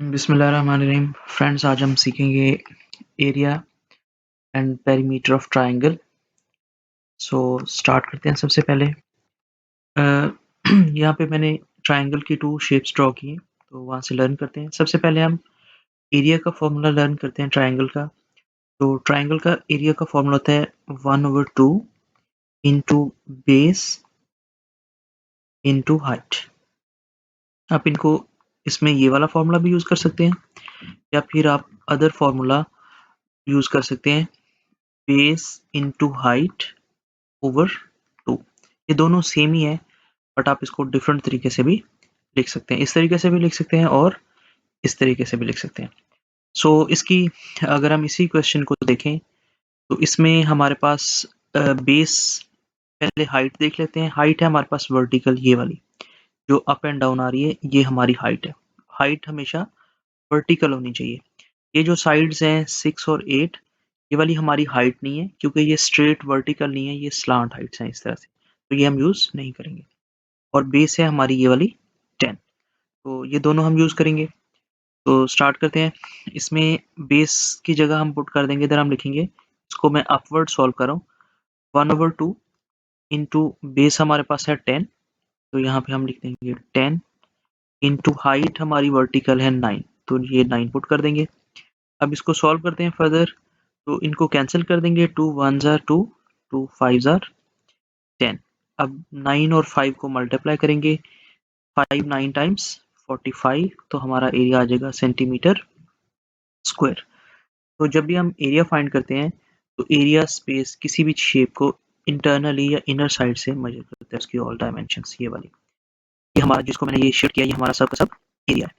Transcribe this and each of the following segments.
बिस्मिल्लाहिर्रहमानिर्रहीम। फ्रेंड्स, आज हम सीखेंगे area and perimeter of triangle. So start करते हैं। सबसे पहले यहाँ पे मैंने ट्रायंगल की 2 शेप्स ड्रॉ की हैं, तो वहाँ से लर्न करते हैं। सबसे पहले हम एरिया का फॉर्मूला लर्न करते हैं ट्रायंगल का। तो ट्रायंगल का एरिया का फॉर्मूला होता है 1/2 इंटू बेस इंटू हाइट। आप इनको इसमें ये वाला फॉर्मूला भी यूज़ कर सकते हैं या फिर आप अदर फॉर्मूला यूज़ कर सकते हैं, बेस इंटू हाइट ओवर 2। ये दोनों सेम ही है, बट आप इसको डिफरेंट तरीके से भी लिख सकते हैं। इस तरीके से भी लिख सकते हैं और इस तरीके से भी लिख सकते हैं। इसकी अगर हम इसी क्वेश्चन को देखें तो इसमें हमारे पास बेस, पहले हाइट देख लेते हैं। हाइट है हमारे पास वर्टिकल, ये वाली जो अप एंड डाउन आ रही है, ये हमारी हाइट है। हाइट हमेशा वर्टिकल होनी चाहिए। ये जो साइड्स हैं 6 और 8, ये वाली हमारी हाइट नहीं है, क्योंकि ये स्ट्रेट वर्टिकल नहीं है, ये स्लांट हाइट्स हैं इस तरह से, तो ये हम यूज़ नहीं करेंगे। और बेस है हमारी ये वाली 10, तो ये दोनों हम यूज़ करेंगे। तो स्टार्ट करते हैं। इसमें बेस की जगह हम पुट कर देंगे, इधर हम लिखेंगे, इसको मैं अपवर्ड सॉल्व कर रहा हूँ। 1/2 इंटू बेस हमारे पास है 10, तो यहाँ पे हम लिख देंगे 10 इंटू हाइट हमारी वर्टिकल है 9, तो ये 9 पुट कर देंगे। अब इसको सॉल्व करते हैं फर्दर, तो इनको कैंसिल कर देंगे। 2 1s are 2, 2 5s are 10। अब 9 और 5 को मल्टीप्लाई करेंगे, 5 9 टाइम्स 45, तो हमारा एरिया आ जाएगा सेंटीमीटर स्क्वायर। तो जब भी हम एरिया फाइंड करते हैं तो एरिया स्पेस किसी भी शेप को इंटरनली या इनर साइड से मेजर करते हैं, उसकी ऑल डायमेंशंस ये वाली। ये हमारा जिसको मैंने ये शेड किया, ये हमारा सब का सब एरिया है।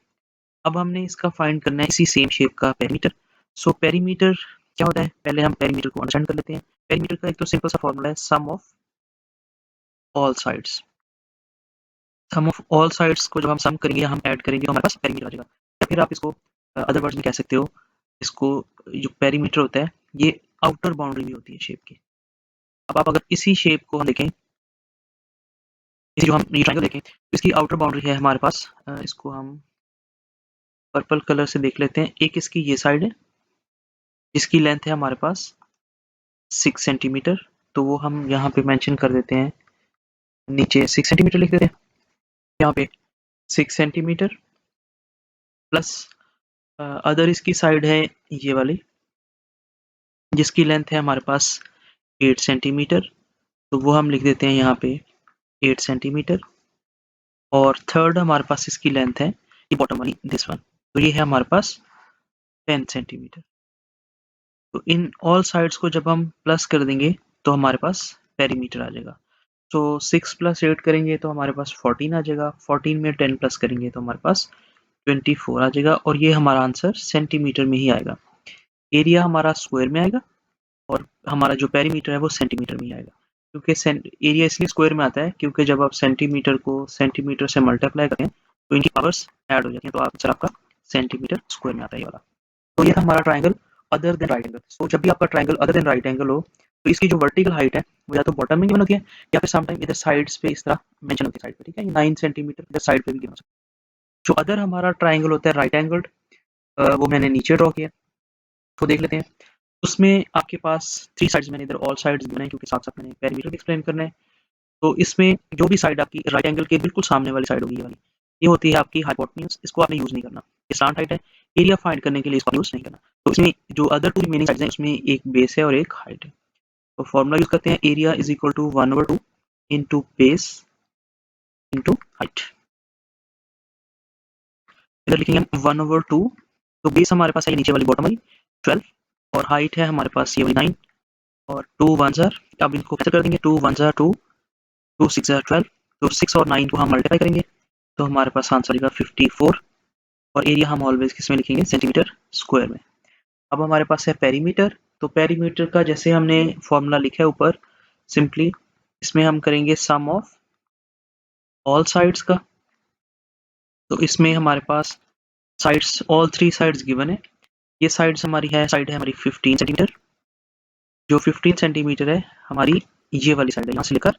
अब हमने इसका फाइंड करना है इसी सेम शेप का पेरीमीटर। सो पेरीमीटर क्या होता है, पहले हम पेरीमीटर को अंडरस्टैंड कर लेते हैं। पेरीमीटर का एक तो सिंपल सा फॉर्मूला है sum of all sides. Sum of all sides को जब हम सम करेंगे या हम ऐड करेंगे तो हमारे पास पेरीमीटर आ जाएगा। या फिर आप इसको अदर वर्ड्स में कह सकते हो, इसको जो पेरीमीटर होता है ये आउटर बाउंड्री भी होती है शेप की। अब आप अगर इसी शेप को हम देखें, इसी जो हम ये ट्रायंगल देखें, तो इसकी आउटर बाउंड्री है हमारे पास, इसको हम पर्पल कलर से देख लेते हैं। एक इसकी ये साइड है जिसकी लेंथ है हमारे पास 6 सेंटीमीटर, तो वो हम यहाँ पे मेंशन कर देते हैं, नीचे 6 सेंटीमीटर लिख देते हैं। यहाँ पे 6 सेंटीमीटर प्लस अदर इसकी साइड है ये वाली जिसकी लेंथ है हमारे पास 8 सेंटीमीटर, तो वो हम लिख देते हैं यहाँ पे 8 सेंटीमीटर। और थर्ड हमारे पास इसकी लेंथ है, ये बॉटम वाली दिस वन, तो ये है हमारे पास 10 सेंटीमीटर। तो इन ऑल साइड्स को जब हम प्लस कर देंगे तो हमारे पास पेरीमीटर आ जाएगा। तो 6 + 8 करेंगे तो हमारे पास 14 आ जाएगा। 14 में 10 प्लस करेंगे तो हमारे पास 24 आ जाएगा, और ये हमारा आंसर सेंटीमीटर में ही आएगा। एरिया हमारा स्क्वायर में आएगा और हमारा जो पेरीमीटर है वो सेंटीमीटर में ही आएगा। क्योंकि एरिया इसलिए स्क्वायर में आता है क्योंकि जब आप सेंटीमीटर को सेंटीमीटर से मल्टीप्लाई करते हैं तो इनकी पावर्स ऐड हो जाती हैं, तो आंसर आपका सेंटीमीटर स्क्वायर में आता है ये वाला। तो ये था हमारा triangle other than right angle. तो जब भी आपका triangle other than right angle हो तो इसकी जो वर्टिकल हाइट है वो या तो बॉटम में गिवन होती है या फिर समटाइम इधर साइड्स पे इस तरह मेंशन होती है साइड पे, ठीक है। 9 सेंटीमीटर इधर साइड पे भी गिवन हो सकता है। जो अदर हमारा ट्राइंगल होता है राइट एंगल्ड, वो मैंने नीचे ड्रॉ किया, तो देख लेते हैं। उसमें आपके पास 3 साइड्स मैंने इधर ऑल साइड्स गिवन है क्योंकि साथ-साथ मैंने पेरीमीटर भी एक्सप्लेन करना है। तो इसमें जो भी साइड आपकी राइट एंगल के बिल्कुल सामने वाली साइड होगी ये वाली, ये होती है आपकी हाइपोटेन्यूज। इसको आपने यूज़ नहीं करना, ये स्लांट हाइट है। एरिया फाइंड करने के लिए इसको यूज़ नहीं करना। तो इसमें जो अदर 2 रिमेनिंग साइड्स हैं उसमें एक बेस है और एक हाइट है। तो फॉर्मूला यूज़ करते हैं, area is equal to 1/2 into base into height. इधर लिखेंगे हम 1/2, तो बेस हमारे पास है नीचे वाली बॉटम वाली 12 और हाइट है हमारे पास ये वाली 9 और 2 1s are, अब इनको कैंसिल कर देंगे। 2 1s are 2, 2 6s are 12, तो 6 और 9 को हम मल्टीप्लाई करेंगे तो हमारे पास आंसर आएगा 54। और एरिया हम ऑलवेज किस में लिखेंगे, सेंटीमीटर स्क्वायर में। अब हमारे पास है पेरीमीटर, तो पेरीमीटर का जैसे हमने फॉर्मूला लिखा है ऊपर, सिंपली इसमें हम करेंगे सम ऑफ ऑल साइड्स का। तो इसमें हमारे पास साइड्स ऑल 3 साइड्स गिवन है। ये साइड्स हमारी है, साइड है हमारी 15 सेंटीमीटर, जो 15 सेंटीमीटर है हमारी ये वाली साइड है, यहाँ से लेकर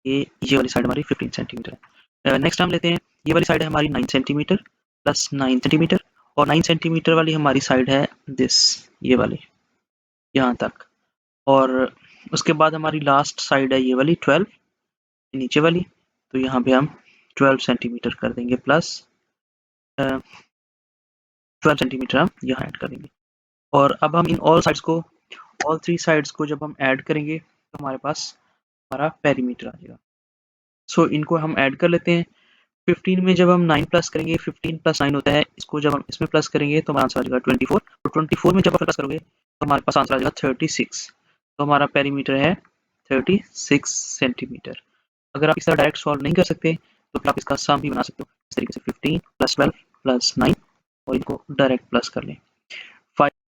ये वाली साइड हमारी 15 सेंटीमीटर है। नेक्स्ट हम लेते हैं, ये वाली साइड है हमारी 9 सेंटीमीटर प्लस 9 सेंटीमीटर, और 9 सेंटीमीटर वाली हमारी साइड है दिस, ये वाली, यहाँ तक। और उसके बाद हमारी लास्ट साइड है ये वाली 12 नीचे वाली, तो यहाँ पे हम 12 सेंटीमीटर कर देंगे प्लस 12 सेंटीमीटर हम यहाँ ऐड कर देंगे। और अब हम इन ऑल थ्री साइड्स को जब हम ऐड करेंगे तो हमारे पास हमारा पेरीमीटर आ जाएगा। सो इनको हम ऐड कर लेते हैं। 15 में जब हम 9 प्लस करेंगे, 15 प्लस 9 होता है, इसको जब हम इसमें प्लस करेंगे तो हमारा आंसर आ जाएगा 24, और 24 में जब आप प्लस करोगे तो हमारे पास आंसर आ जाएगा 36। तो हमारा पेरीमीटर है 36 सेंटीमीटर। अगर आप इस तरह डायरेक्ट सॉल्व नहीं कर सकते तो फिर आप इसका सम भी बना सकते हो, इस तरीके से 15 प्लस 12 प्लस 9 और इनको डायरेक्ट प्लस कर लें।